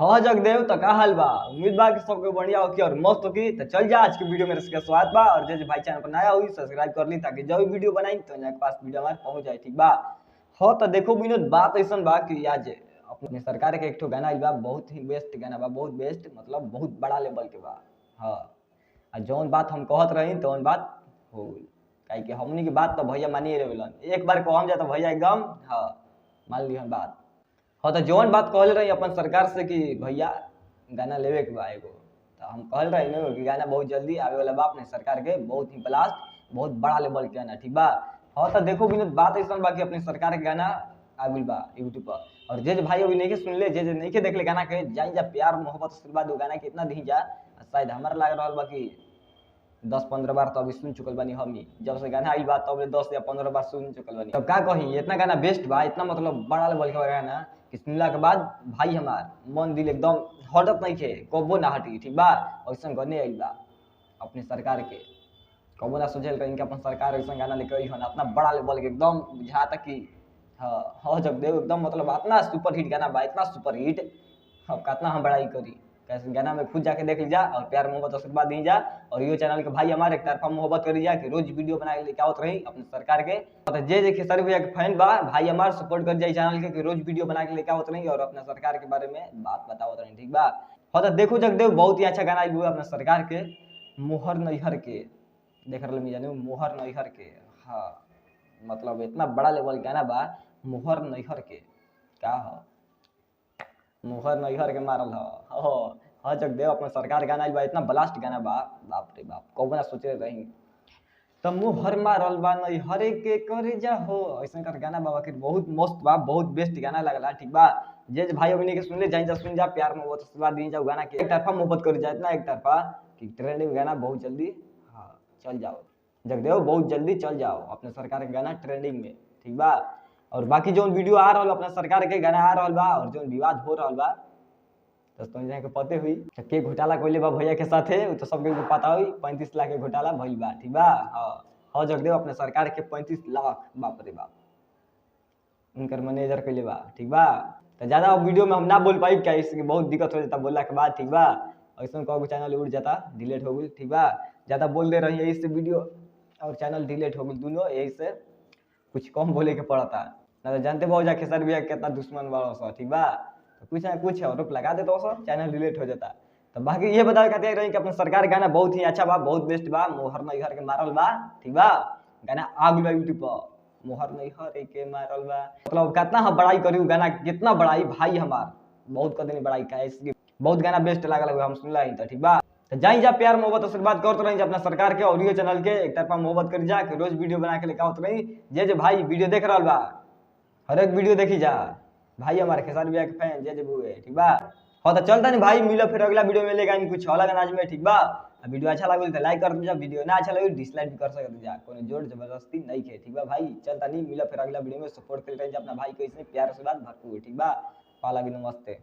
हाँ जगदेव तो का हाल बा। उम्मीद बा कि सबके बढ़िया होगी और मस्त होगी। तो चल जा आज की वीडियो मेरे से स्वागत बा। और जो भाई चैनल पर नया हुई सब्सक्राइब कर ली ताकि जब भी वीडियो बनाई तो यहाँ के पास वीडियो हमारे पहुंच जाए। ठीक बा। हाँ तो देखो विनोद बात ऐसा बा कि आज अपने सरकार के एक ठो गाना आइल बा, बहुत ही बेस्ट गाना बा, बहुत बेस्ट मतलब बहुत बड़ा लेवल के बा। हाँ आ जौन बात हम कहत रही तौन बात हो गई। काहे कि हमनी की बात तो भैया मानिए रहे, एक बार कहम जाए तो भैया एकदम हाँ मान ली हम बात। हाँ तो जौन बात कहल रही अपन सरकार से कि भैया गाना लेवे के बा एगो, तो हम कहल रही ना कि गाना बहुत जल्दी आवे वाला बा अपने सरकार के, बहुत ही ब्लास्ट बहुत बड़ा लेवल के गाना। ठीक बा। हाँ तो देखो विनोद बात ऐसा बा कि अपने सरकार के गाना आगुल बा यूट्यूब पर। और जे भाई अभी नहीं सुन ले, जे नहीं देख ले गाना के, जाई जा प्यार मोहब्बत आशीर्वाद गाना के इतना दी जा, शायद हमारा लग रहा बा कि 10-15 बार तो अभी सुन चुकल बानी। हम जब से गाना आई बात तब 10 या 15 बार सुन चुकल बानी। तब का कही इतना गाना बेस्ट बा, इतना मतलब बड़ा लेवल का गाना कि सुनला के बाद भाई हमार मन दिल एकदम हटत नहीं थे, कबो ना हटी। ठीक बा। ऐसा गाने आई बा अपने सरकार के, कबो ना सोचल कहीं कि अपन सरकार ऐसा गाना लेके आई हन इतना बड़ा लेवल के, एकदम बुझाता कि हाँ हाँ जगदेव एकदम मतलब इतना सुपर हिट गाना बा, इतना सुपर हिट। अब कितना हम बड़ाई करी, कैसे गाना में खुद जाके देख लीजा और प्यार मोहब्बत आशीर्वाद दी जा। और यो चैनल के भाई हमारे एक तरफा मोहब्बत करी जा कि रोज वीडियो बना के लेके आवत रही अपने सरकार के। तो जे खेसारी भैया के फैन बा भाई हमारे सपोर्ट कर जाए चैनल के कि रोज वीडियो बना के लेके आवत रही और अपने सरकार के बारे में बात बतावत रही। ठीक बा। हाँ तो देखो जगदेव बहुत ही अच्छा गाना आई अपने सरकार के, मोहर नैहर के देख रहे मी जाने मोहर नैहर के। हाँ मतलब इतना बड़ा लेवल गाना बा मोहर नैहर के का हो, मोहर नैहर के मारल हो। हाँ जगदेव अपने सरकार गाना बा इतना ब्लास्ट गाना बा, बाप रे बाप कबो ना सोचे रही। तो मोहर मारल बा नैहर के करे जा हो, ऐसा कर गाना बा कि बहुत मस्त बा, बहुत बेस्ट गाना लगला। ठीक बा। जे भाई अभी के सुन ले जाइन जा, सुन जा प्यार मोहब्बत आशीर्वाद दी जा गाना के, एक तरफा मोहब्बत कर जा इतना एक तरफा कि ट्रेंडिंग गाना बहुत जल्दी हाँ चल जाओ जगदेव, बहुत जल्दी चल जाओ अपने सरकार के गाना ट्रेंडिंग में। ठीक बा। और बाकी जो वीडियो आ रहा अपना सरकार के गाना आ रहा बा और जो विवाद हो रहा बा दोस्तों यहाँ के पते हुई के घोटाला कोई बा भैया के साथ है, तो सबके पता हुई 35 लाख के घोटाला भइल बा। ठीक बा। हाँ जगदेव अपने सरकार के 35 लाख बाप रे बाप उनकर मैनेजर कैले बा। ठीक बा। तो ज्यादा वीडियो में हम ना बोल पाई क्या, इसकी बहुत दिक्कत हो जाता बोलने के बाद। ठीक बा। ऐसा कहो चैनल उड़ जाता डिलीट हो गई। ठीक बा। ज्यादा बोल दे रही है इससे वीडियो और चैनल डिलीट हो गई दोनों, यही से कुछ कम बोले के पड़ता। ना तो जानते बहुत जा खेसारी भैया कितना दुश्मन बड़ा सा। ठीक बा। तो कुछ ना कुछ और लगा देते हो सर चैनल डिलीट हो जाता। तो बाकी ये बता कहते रही कि अपने सरकार गाना बहुत ही अच्छा बा, बहुत बेस्ट बा, मोहर नैहर के मारल बा। ठीक बा। गाना आ गई यूट्यूब पर मोहर नैहर के मारल बा, मतलब कितना हम बड़ाई करी गाना, कितना बड़ाई भाई हमार बहुत कदनी बड़ाई का इसकी बहुत गाना बेस्ट लागल हम सुनला ही। तो ठीक बा। तो जाई जा प्यार मोहब्बत आशीर्वाद करते रही अपना सरकार के ऑडियो चैनल के एक तरफा मोहब्बत कर जा कि रोज वीडियो बना के लेके आवत रही। जे भाई वीडियो देख रहा बा हर एक वीडियो देखी जा भाई हमारे खेसारी भैया के फैन जे बुए। ठीक बा। हाँ तो चलता नहीं भाई, मिलो फिर अगला वीडियो में लेगा कुछ अलग अंदाज में। ठीक बा। वीडियो अच्छा लगे तो लाइक कर दीजिए, वीडियो ना अच्छा लगे डिसलाइक भी कर सकते जा, कोई जोर जबरदस्ती नहीं है। ठीक बा भाई चलता नहीं, मिलो फिर अगला वीडियो में सपोर्ट कर अपना भाई को इसमें प्यार से बात भरपूर। ठीक बा। पाला भी नमस्ते।